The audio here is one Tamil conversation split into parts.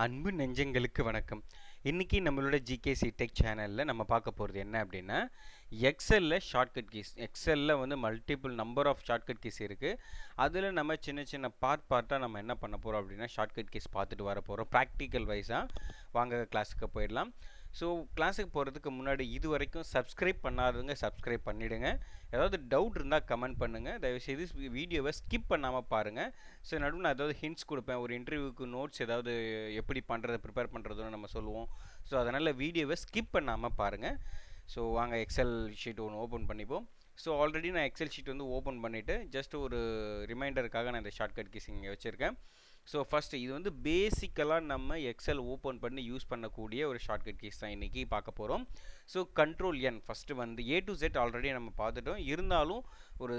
அன்பு நெஞ்சங்களுக்கு வணக்கம். இன்றைக்கி நம்மளோட ஜிகேசி டெக் சேனலில் நம்ம பார்க்க போகிறது என்ன அப்படின்னா, எக்ஸலில் ஷார்ட்கட் கீஸ். எக்ஸலில் வந்து multiple number of shortcut keys இருக்குது. அதில் நம்ம சின்ன சின்ன பார்ட்டாக நம்ம என்ன பண்ண போகிறோம் அப்படின்னா, ஷார்ட்கட் கீஸ் பார்த்துட்டு வர போகிறோம். ப்ராக்டிக்கல் வைஸாக வாங்க கிளாஸுக்கு போயிடலாம். ஸோ கிளாஸுக்கு போகிறதுக்கு முன்னாடி இது வரைக்கும் சப்ஸ்கிரைப் பண்ணாதவங்க சப்ஸ்கிரைப் பண்ணிவிடுங்க. ஏதாவது டவுட் இருந்தால் கமெண்ட் பண்ணுங்கள். தயவுசெய்து வீடியோவை ஸ்கிப் பண்ணாமல் பாருங்கள். ஸோ நடுவில் நான் ஏதாவது ஹிண்ட்ஸ் கொடுப்பேன். ஒரு இன்டர்வியூக்கு நோட்ஸ் ஏதாவது எப்படி பண்ணுறது ப்ரிப்பேர் பண்ணுறதுன்னு நம்ம சொல்லுவோம். ஸோ அதனால் வீடியோவை ஸ்கிப் பண்ணாமல் பாருங்கள். ஸோ வாங்க எக்ஸல் ஷீட் ஒன்று ஓப்பன் பண்ணிப்போம். ஸோ ஆல்ரெடி நான் எக்ஸல் ஷீட் வந்து ஓப்பன் பண்ணிவிட்டு ஜஸ்ட் ஒரு ரிமைண்டருக்காக நான் இந்த ஷார்ட்கட் கீஸ் இங்கே வச்சுருக்கேன். ஸோ ஃபஸ்ட்டு இது வந்து பேசிக்கலாக நம்ம எக்ஸல் ஓப்பன் பண்ணி யூஸ் பண்ணக்கூடிய ஒரு ஷார்ட்கட் கீஸ் தான் இன்றைக்கி பார்க்க போகிறோம். ஸோ கண்ட்ரோல் என் ஃபஸ்ட்டு வந்து A to Z ஆல்ரெடி நம்ம பார்த்துட்டோம். இருந்தாலும் ஒரு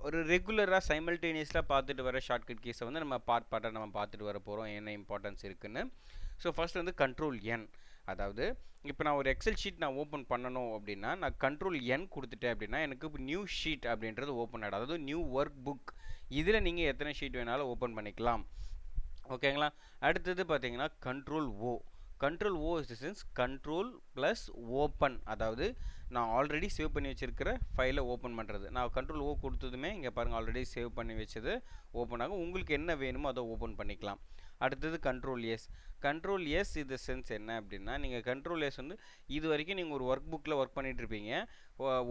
ஒரு ரெகுலராக சைமல்டேனியஸாக பார்த்துட்டு வர ஷார்ட்கட் கீஸை வந்து நம்ம பார்ட்டாக நம்ம பார்த்துட்டு வர போகிறோம், என்ன இம்பார்ட்டன்ஸ் இருக்குன்னு. ஸோ ஃபஸ்ட் வந்து கண்ட்ரோல் என், அதாவது இப்போ நான் ஒரு எக்ஸல் ஷீட் நான் ஓப்பன் பண்ணணும் அப்படின்னா நான் கண்ட்ரோல் என் கொடுத்துட்டேன் அப்படின்னா எனக்கு இப்போ நியூ ஷீட் அப்படின்றது ஓப்பன் ஆகிடும். அதாவது நியூ ஒர்க் புக். இதில் நீங்கள் எத்தனை ஷீட் வேணாலும் ஓப்பன் பண்ணிக்கலாம். ஓகேங்களா. அடுத்தது பார்த்தீங்கன்னா control O. Control O is the sense control plus open, அதாவது நான் ஆல்ரெடி சேவ் பண்ணி வச்சுருக்கிற ஃபைலை ஓப்பன் பண்ணுறது. நான் கண்ட்ரோல் ஓ கொடுத்ததுமே இங்கே பாருங்கள் ஆல்ரெடி சேவ் பண்ணி வச்சது ஓப்பன் ஆகும். உங்களுக்கு என்ன வேணுமோ அதை ஓப்பன் பண்ணிக்கலாம். அடுத்தது கண்ட்ரோல் எஸ். கண்ட்ரோல் எஸ் இது சென்ஸ் என்ன அப்படின்னா, நீங்கள் கண்ட்ரோல் எஸ் வந்து இது வரைக்கும் நீங்கள் ஒரு ஒர்க் புக்கில் ஒர்க் பண்ணிகிட்ருப்பீங்க.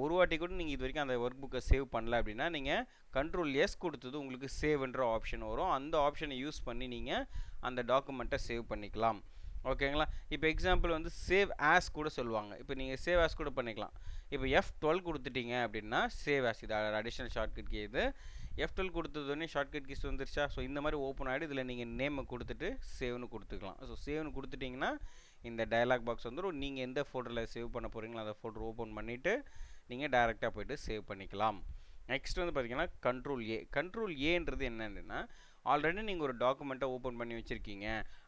ஒரு வாட்டி கூட நீங்கள் இது வரைக்கும் அந்த ஒர்க் புக்கை சேவ் பண்ணல அப்படின்னா நீங்கள் கண்ட்ரோல் எஸ் கொடுத்தது உங்களுக்கு சேவ்ன்ற ஆப்ஷன் வரும். அந்த ஆப்ஷனை யூஸ் பண்ணி நீங்கள் அந்த டாக்குமெண்ட்டை சேவ் பண்ணிக்கலாம். ஓகேங்களா. இப்போ எக்ஸாம்பிள் வந்து சேவ் ஆஸ் கூட சொல்லுவாங்க. இப்போ நீங்கள் சேவ் ஆஸ் கூட பண்ணிக்கலாம். இப்போ F12 கொடுத்துட்டீங்க அப்படின்னா சேவ் ஆஸ், இது அடிஷ்னல் ஷார்ட்கட் கீ. இது F12 கொடுத்ததுன்னே ஷார்ட்கட் கீஸ் வந்துருச்சா. ஸோ இந்த மாதிரி ஓப்பன் ஆகிடும். இதில் நீங்கள் நேமை கொடுத்துட்டு சேவ்னு கொடுத்துக்கலாம். ஸோ சேவ்னு கொடுத்துட்டிங்கன்னா இந்த டயலாக் பாக்ஸ் வந்துடும். நீங்கள் எந்த ஃபோல்டரில் சேவ் பண்ண போகிறீங்களோ அந்த ஃபோல்டர் ஓப்பன் பண்ணிவிட்டு நீங்கள் டைரெக்டாக போய்ட்டு சேவ் பண்ணிக்கலாம். நெக்ஸ்ட் வந்து பார்த்தீங்கன்னா கண்ட்ரோல் ஏ. கண்ட்ரோல் ஏன்றது என்னன்னா, ஆல்ரெடி நீங்கள் ஒரு டாக்குமெண்ட்டை ஓப்பன் பண்ணி வச்சுருக்கீங்க,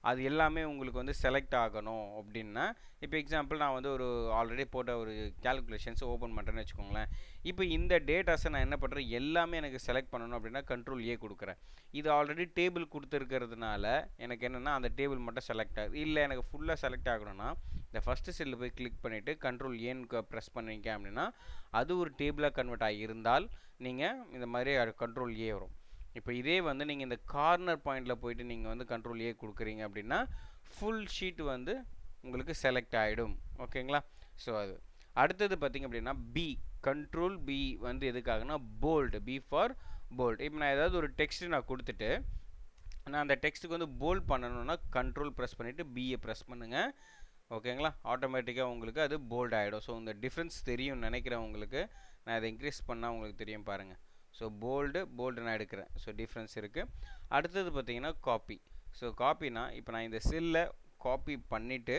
அது எல்லாமே உங்களுக்கு வந்து செலக்ட் ஆகணும் அப்படின்னா, இப்போ எக்ஸாம்பிள் நான் வந்து ஒரு ஆல்ரெடி போட்ட ஒரு கேல்குலேஷன்ஸ் ஓப்பன் பண்ணுறேன்னு வச்சுக்கோங்களேன். இப்போ இந்த டேட்டாஸை நான் என்ன பண்ணுறேன், எல்லாமே எனக்கு செலக்ட் பண்ணணும் அப்படின்னா கண்ட்ரோல் ஏ கொடுக்குறேன். இது ஆல்ரெடி டேபிள் கொடுத்துருக்கிறதுனால எனக்கு என்னென்னா அந்த டேபிள் மட்டும் செலக்ட் ஆகுது. இல்லை எனக்கு ஃபுல்லாக செலக்ட் ஆகணும்னா இந்த ஃபஸ்ட்டு செல்லில் போய் கிளிக் பண்ணிவிட்டு கண்ட்ரோல் ஏன்னு ப்ரெஸ் பண்ணிங்க அப்படின்னா அது ஒரு டேபிளாக கன்வெர்ட் ஆகியிருந்தால் நீங்கள் இந்த மாதிரி கண்ட்ரோல் ஏ வரும். இப்போ இதே வந்து நீங்கள் இந்த கார்னர் பாயிண்டில் போயிட்டு நீங்கள் வந்து கண்ட்ரோல் ஏ கொடுக்குறீங்க அப்படின்னா ஃபுல் ஷீட் வந்து உங்களுக்கு செலக்ட் ஆகிடும். ஓகேங்களா. ஸோ அது அடுத்தது பார்த்திங்க அப்படின்னா பி. கண்ட்ரோல் பி வந்து எதுக்காகனா போல்டு. B for bolt. இப்போ நான் ஏதாவது ஒரு டெக்ஸ்ட்டு நான் கொடுத்துட்டு நான் அந்த டெக்ஸ்ட்டுக்கு வந்து போல்ட் பண்ணணுன்னா கண்ட்ரோல் ப்ரெஸ் பண்ணிவிட்டு பிஏ ப்ரெஸ் பண்ணுங்கள். ஓகேங்களா. ஆட்டோமேட்டிக்காக உங்களுக்கு அது போல்ட் ஆகிடும். ஸோ இந்த டிஃப்ரென்ஸ் தெரியும் நினைக்கிறேன் உங்களுக்கு. நான் அதை இன்க்ரீஸ் பண்ணால் உங்களுக்கு தெரியும் பாருங்கள். ஸோ போல்டு நான் எடுக்கிறேன். ஸோ டிஃப்ரென்ஸ் இருக்குது. அடுத்தது பார்த்திங்கன்னா காப்பி. ஸோ காப்பினா இப்போ நான் இந்த செல்லை காப்பி பண்ணிவிட்டு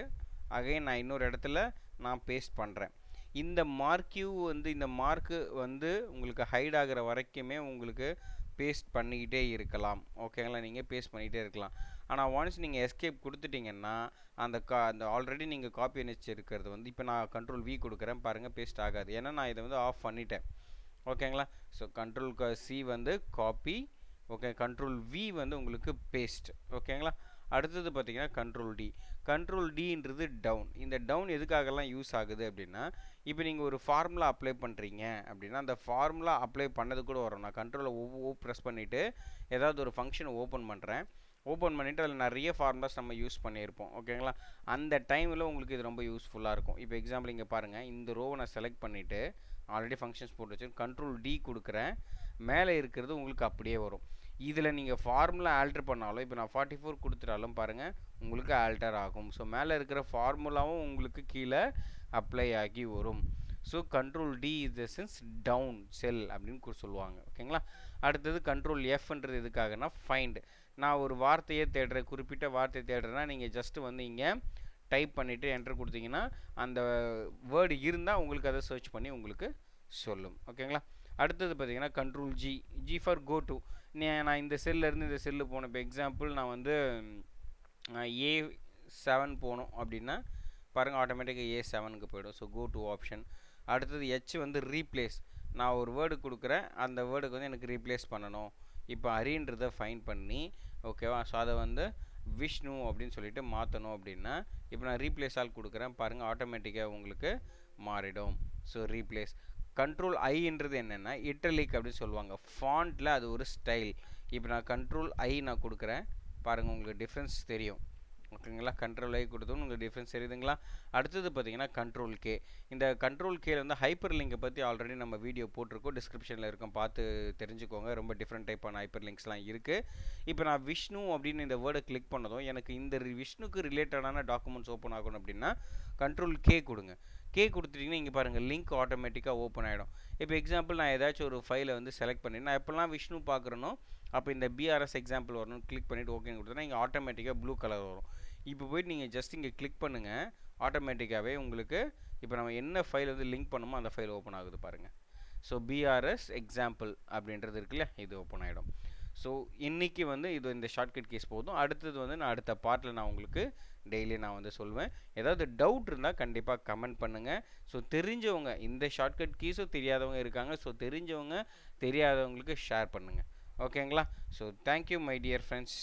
அகைன் நான் இன்னொரு இடத்துல நான் பேஸ்ட் பண்ணுறேன். இந்த மார்க்யூ வந்து இந்த மார்க்கு வந்து உங்களுக்கு ஹைட் ஆகிற வரைக்குமே உங்களுக்கு பேஸ்ட் பண்ணிக்கிட்டே இருக்கலாம். ஓகேங்களா. நீங்கள் பேஸ்ட் பண்ணிக்கிட்டே இருக்கலாம். ஆனால் ஒன்ஸ் நீங்கள் எஸ்கேப் கொடுத்துட்டிங்கன்னா அந்த ஆல்ரெடி நீங்கள் காப்பி வச்சுருக்கிறது வந்து இப்போ நான் கண்ட்ரோல் வி கொடுக்குறேன் பாருங்கள், பேஸ்ட் ஆகாது. ஏன்னா நான் இதை வந்து ஆஃப் பண்ணிட்டேன். ஓகேங்களா. ஸோ கண்ட்ரோல் சி வந்து காப்பி. ஓகே. கண்ட்ரோல் வி வந்து உங்களுக்கு பேஸ்ட். ஓகேங்களா. அடுத்தது பார்த்திங்கன்னா கண்ட்ரோல் டி. கண்ட்ரோல் டின்றது டவுன். இந்த டவுன் எதுக்காகலாம் யூஸ் ஆகுது அப்படின்னா, இப்போ நீங்கள் ஒரு ஃபார்முலா அப்ளை பண்ணுறீங்க அப்படின்னா அந்த ஃபார்முலா அப்ளை பண்ணது கூட வரும். நான் கண்ட்ரோலை ப்ரெஸ் பண்ணிவிட்டு ஏதாவது ஒரு ஃபங்க்ஷனை ஓப்பன் பண்ணுறேன். ஓப்பன் பண்ணிவிட்டு அதில் நிறைய ஃபார்முலாஸ் நம்ம யூஸ் பண்ணியிருப்போம். ஓகேங்களா. அந்த டைமில் உங்களுக்கு இது ரொம்ப யூஸ்ஃபுல்லாக இருக்கும். இப்போ எக்ஸாம்பிள் இங்கே பாருங்கள், இந்த ரோவை நான் செலக்ட் பண்ணிவிட்டு ஆல்ரெடி ஃபங்க்ஷன்ஸ் போட்டு வச்சு கண்ட்ரோல் டி கொடுக்குறேன். மேலே இருக்கிறது உங்களுக்கு அப்படியே வரும். இதில் நீங்கள் ஃபார்முலா ஆல்டர் பண்ணாலும் இப்போ நான் 44 கொடுத்துட்டாலும் பாருங்கள் உங்களுக்கு ஆல்டர் ஆகும். ஸோ மேலே இருக்கிற ஃபார்முலாவும் உங்களுக்கு கீழே அப்ளை ஆகி வரும். So control D is the sense down cell அப்படின்னு சொல்லுவாங்க. ஓகேங்களா. அடுத்தது கண்ட்ரோல் எஃப்ன்றது எதுக்காகனா ஃபைண்ட். நான் ஒரு வார்த்தையை தேடுறேன், குறிப்பிட்ட வார்த்தையை தேடுறேன்னா நீங்கள் ஜஸ்ட்டு வந்து இங்கே டைப் பண்ணிவிட்டு என்டர் கொடுத்தீங்கன்னா அந்த வேர்டு இருந்தால் உங்களுக்கு அதை சர்ச் பண்ணி உங்களுக்கு சொல்லும். ஓகேங்களா. அடுத்தது பார்த்திங்கன்னா control G. G for go to. நான் இந்த செல்லேருந்து இந்த செல்லு போனேன். இப்போ எக்ஸாம்பிள் நான் வந்து A7 போகணும் அப்படின்னா பாருங்கள் ஆட்டோமேட்டிக்காக A7க்கு போய்டும். So go to option. அடுத்தது H வந்து ரீப்ளேஸ். நான் ஒரு வேர்டு கொடுக்குறேன், அந்த வேர்டுக்கு வந்து எனக்கு ரீப்ளேஸ் பண்ணணும். இப்போ அரின்றதை ஃபைன் பண்ணி ஓகேவா. ஸோ அதை வந்து விஷ்ணு அப்படின்னு சொல்லிட்டு மாற்றணும் அப்படின்னா இப்போ நான் ரீப்ளேஸ் ஆல் கொடுக்குறேன் பாருங்கள், ஆட்டோமேட்டிக்காக உங்களுக்கு மாறிடும். So replace. கண்ட்ரோல் ஐன்றது என்னென்னா இட்டலிக் அப்படின்னு சொல்லுவாங்க, ஃபாண்ட்டில் அது ஒரு ஸ்டைல். இப்போ நான் கண்ட்ரோல் ஐ நான் கொடுக்குறேன் பாருங்கள், உங்களுக்கு டிஃப்ரென்ஸ் தெரியும். ஓகேங்களா, கண்ட்ரோல் ஐ கொடுத்தோம் உங்களுக்கு டிஃப்ரென்ஸ் தெரியுதுங்களா. அடுத்தது பார்த்தீங்கன்னா கண்ட்ரோல் கே. இந்த கண்ட்ரோல் கேல வந்து ஹைப்பர் லிங்கை பற்றி ஆல்ரெடி நம்ம வீடியோ போட்டிருக்கோம், டிஸ்கிரிப்ஷனில் இருக்கும், பார்த்து தெரிஞ்சுக்கோங்க. ரொம்ப டிஃப்ரெண்ட் டைப்பான ஹைப்பர் லிங்க்ஸ்லாம் இருக்குது. இப்போ நான் விஷ்ணு அப்படின்னு இந்த வேர்டை கிளிக் பண்ணதும் எனக்கு இந்த விஷ்ணுக்கு ரிலேட்டடான டாக்குமெண்ட்ஸ் ஓப்பன் ஆகணும் அப்படின்னா கண்ட்ரோல் கே கொடுங்க. கே கொடுத்துட்டிங்கன்னா இங்கே பாருங்கள் லிங்க் ஆட்டோமேட்டிக்காக ஓப்பன் ஆகிடும். இப்போ எக்ஸாம்பிள் நான் ஏதாச்சும் ஒரு ஃபைலை வந்து செலக்ட் பண்ணி நான் எப்போல்லாம் விஷ்ணு பார்க்குறேனோ அப்போ இந்த பிஆர்எஸ் எக்ஸாம்பிள் வரணும், கிளிக் பண்ணிவிட்டு ஓகேன்னு கொடுத்தோன்னா இங்கே ஆட்டோமேட்டிக்காக ப்ளூ கலர் வரும். இப்போ போய்ட்டு நீங்கள் ஜஸ்ட் இங்கே கிளிக் பண்ணுங்கள், ஆட்டோமேட்டிக்காகவே உங்களுக்கு இப்போ நம்ம என்ன ஃபைல் வந்து லிங்க் பண்ணுமோ அந்த ஃபைல் ஓப்பன் ஆகுது பாருங்கள். ஸோ பிஆர்எஸ் எக்ஸாம்பிள் அப்படின்றது இருக்குல்ல, இது ஓப்பன் ஆகிடும். ஸோ இன்றைக்கி வந்து இது இந்த ஷார்ட்கட் கீஸ் போதும். அடுத்தது வந்து நான் அடுத்த பார்ட்டில் நான் உங்களுக்கு டெய்லி நான் வந்து சொல்வேன். ஏதாவது டவுட் இருந்தால் கண்டிப்பாக கமெண்ட் பண்ணுங்கள். ஸோ தெரிஞ்சவங்க, இந்த ஷார்ட்கட் கீஸும் தெரியாதவங்க இருக்காங்க, ஸோ தெரிஞ்சவங்க தெரியாதவங்களுக்கு ஷேர் பண்ணுங்கள். ஓகேங்களா. So thank you my dear friends.